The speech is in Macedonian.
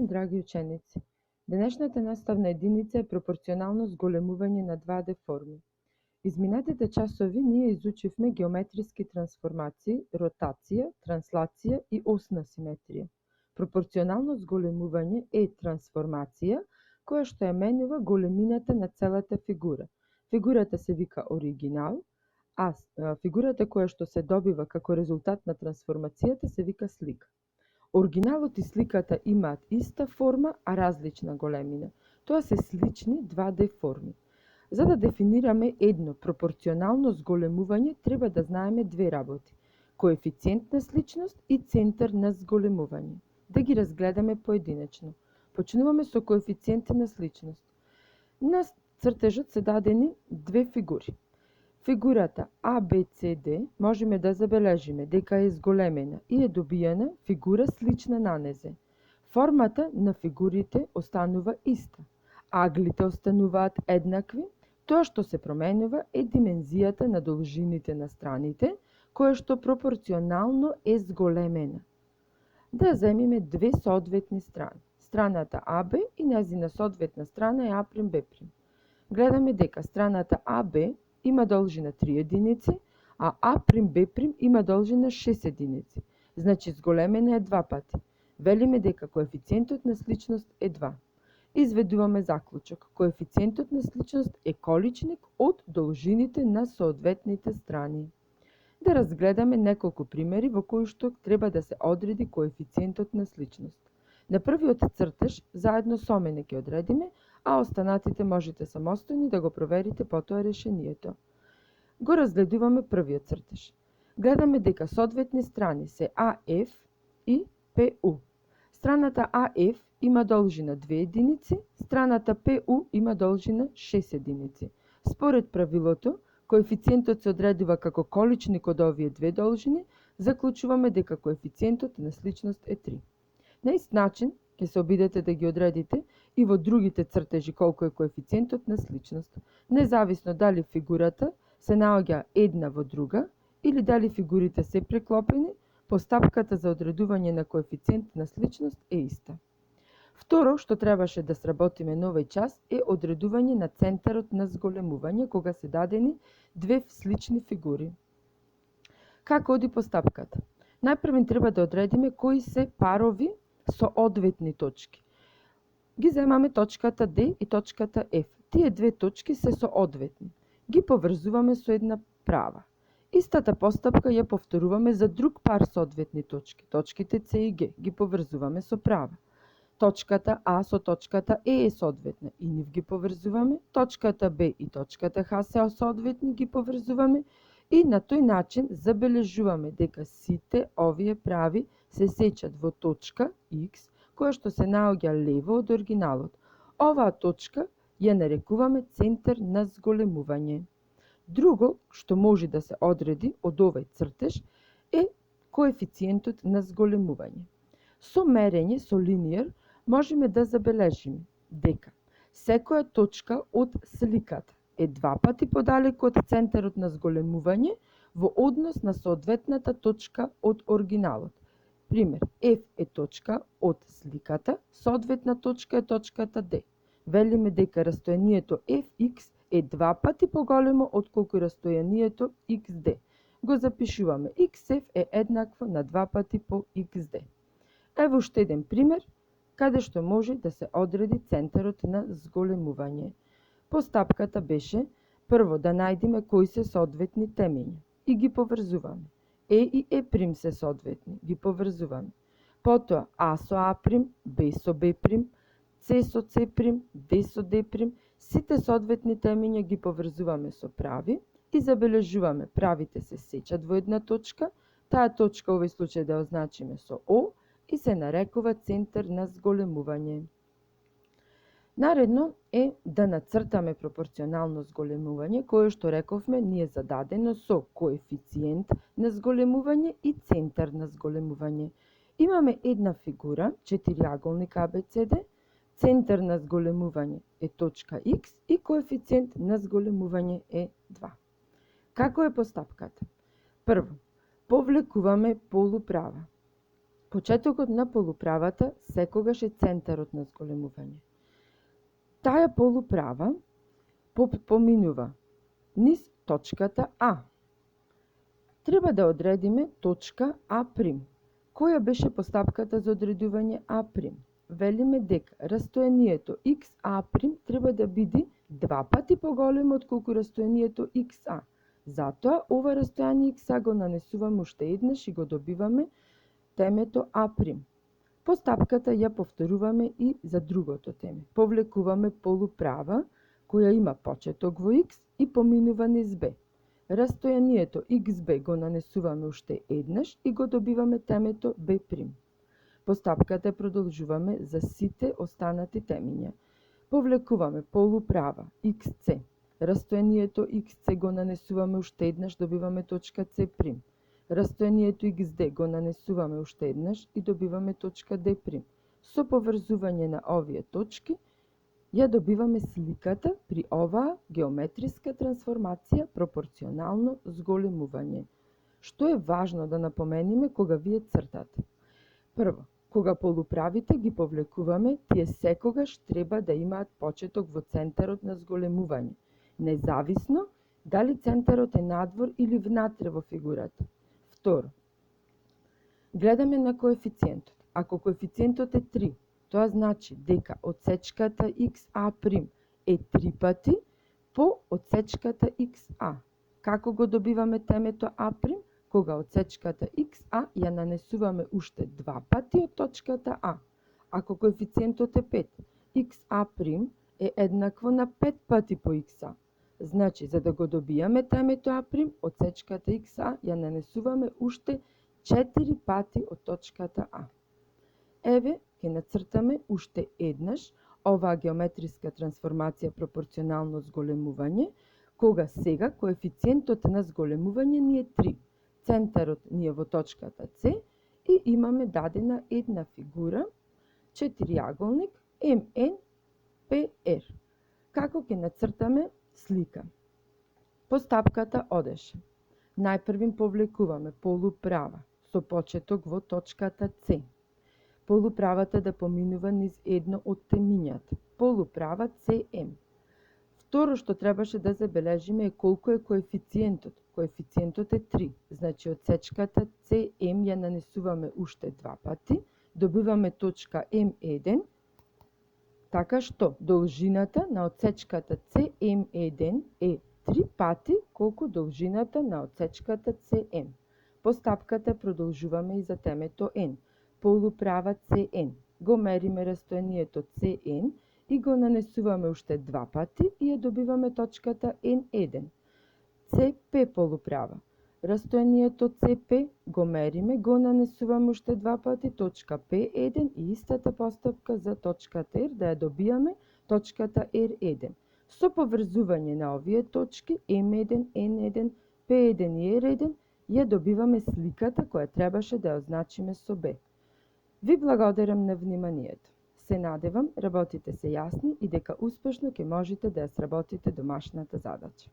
ден, драги ученици! Денешната наставна единица е пропорционално зголемување на 2D форми. Изминатите часови ние изучивме геометриски трансформации, ротација, транслација и осна симетрија. Пропорционално зголемување е трансформација која што ја менува големината на целата фигура. Фигурата се вика оригинал, а фигурата која што се добива како резултат на трансформацијата се вика слика. Оригиналот и сликата имаат иста форма, а различна големина. Тоа се слични 2D форми. За да дефинираме едно пропорционално зголемување, треба да знаеме две работи: коефициент на сличност и центар на зголемување. Да ги разгледаме поединечно. Почнуваме со коефициент на сличност. На цртежот се дадени две фигури. Фигурата ABCD можеме да забележиме дека е зголемена и е добиена фигура слична на незе. Формата на фигурите останува иста, аглите остануваат еднакви, тоа што се променува е димензијата на должините на страните, која што пропорционално е зголемена. Да земиме две соодветни страни. Страната AB и нејзина соодветна страна е A'B'. Гледаме дека страната AB има должина 3 единици, а A'B' има должина 6 единици. Значи зголемена е два пати. Велиме дека коефициентот на сличност е 2. Изведуваме заклучок. Коефициентот на сличност е количник од должините на соодветните страни. Да разгледаме неколку примери во кои што треба да се одреди коефициентот на сличност. На првиот цртеж заедно со мене ќе одредиме, а останатите можете самостојно да го проверите потоа решението. Го разгледуваме првиот цртеж. Гледаме дека соодветни страни се АФ и ПУ. Страната АФ има должина 2 единици, страната ПУ има должина 6 единици. Според правилото, коефициентот се одредува како количник од овие две должини, заклучуваме дека коефициентот на сличност е 3. На ист начин ќе се обидете да ги одредите и во другите цртежи колку е коефициентот на сличност, независно дали фигурата се наоѓа една во друга или дали фигурите се преклопени, постапката за одредување на коефициент на сличност е иста. Второ што требаше да сработиме на овој час е одредување на центарот на зголемување кога се дадени две слични фигури. Како оди постапката? Најпрво треба да одредиме кои се парови со одветни точки. Ги земаме точката D и точката F. Тие две точки се соодветни. Ги поврзуваме со една права. Истата постапка ја повторуваме за друг пар соодветни точки. Точките C и G ги поврзуваме со права. Точката А со точката E е соодветна и нив ги поврзуваме. Точката Б и точката Х се соодветни, ги поврзуваме и на тој начин забележуваме дека сите овие прави се сечат во точка X, која што се наоѓа лево од оригиналот. Оваа точка ја нарекуваме центар на зголемување. Друго што може да се одреди од овој цртеж е коефициентот на зголемување. Со мерење со линиер можеме да забележиме дека секоја точка од сликата е два пати подалеку од центарот на зголемување во однос на соодветната точка од оригиналот. Пример, F е точка од сликата, соодветна точка е точката D. Велиме дека растојанието Fx е два пати поголемо отколку растојанието XD. Го запишуваме. XF е еднакво на два пати по XD. Ево уште еден пример, каде што може да се одреди центарот на зголемување. Постапката беше прво да најдеме кои се соодветни темења и ги поврзуваме. Е и Е' се соодветни, ги поврзуваме. Потоа А со А', Б со Б', С со С', Д со Д', сите соодветни темења ги поврзуваме со прави и забележуваме правите се сечат во една точка, таа точка овој случај да означиме со О и се нарекува центар на зголемување. Наредно е да нацртаме пропорционално зголемување, кое што рековме ни е зададено со коефициент на зголемување и центар на зголемување. Имаме една фигура, четириаголник ABCD, центар на зголемување е точка X и коефициент на зголемување е 2. Како е постапката? Прво, повлекуваме полуправа. Почетокот на полуправата секогаш е центарот на зголемување. Таа полуправа поминува низ точката А. Треба да одредиме точка А'. Која беше постапката за одредување А'? Велиме дека растојанието XA' треба да биде 2 пати поголемо отколку растојанието XA. Затоа ова растојание XA го нанесуваме уште еднаш и го добиваме темето А'. Постапката ја повторуваме и за другото теме. Повлекуваме полуправа која има почеток во X и поминува низ B. Растојанието XB го нанесуваме уште еднаш и го добиваме темето B'. Постапката продолжуваме за сите останати темиња. Повлекуваме полуправа XC. Растојанието XC го нанесуваме уште еднаш, добиваме точка C'. Растојанието XD го нанесуваме уште еднаш и добиваме точка D'. Со поврзување на овие точки ја добиваме сликата при оваа геометриска трансформација пропорционално зголемување. Што е важно да напомениме кога вие цртате? Прво, кога полуправите ги повлекуваме, тие секогаш треба да имаат почеток во центарот на зголемување, независно дали центарот е надвор или внатре во фигурата. Второ, гледаме на коефициентот. Ако коефициентот е 3, тоа значи дека одсечката XA' е 3 пати по одсечката XA. Како го добиваме темето А'? Кога одсечката XA ја нанесуваме уште 2 пати од точката А. Ако коефициентот е 5, XA' е еднакво на 5 пати по XA. Значи, за да го добијаме темето А', одсечката XA ја нанесуваме уште 4 пати од точката А. Еве, ќе нацртаме уште еднаш оваа геометриска трансформација пропорционално зголемување, кога сега коефициентот на зголемување ни е 3. Центарот ни е во точката С и имаме дадена една фигура, четириаголник MNPR. Како ќе нацртаме слика? Постапката одеше. Најпрвим повлекуваме полуправа со почеток во точката С. Полуправата да поминува низ едно од темињата. Полуправа CM. Второ што требаше да забележиме е колку е коефициентот. Коефициентот е 3, значи одсечката CM ја нанесуваме уште 2 пати, добиваме точка M1, така што должината на одсечката CM1 е 3 пати колку должината на одсечката CM. Постапката продолжуваме и за темето N. Полуправа CN. Го мериме растојанието CN и го нанесуваме уште 2 пати и ја добиваме точката N1. CP полуправа. Растојанието CP го мериме, го нанесуваме уште 2 пати, точка P1 и истата постапка за точката R да ја добијаме точката R1. Со поврзување на овие точки M1, N1, P1 и R1 ја добиваме сликата која требаше да ја означиме со B. Ви благодарам на вниманието. Се надевам работите се јасни и дека успешно ќе можете да ја сработите домашната задача.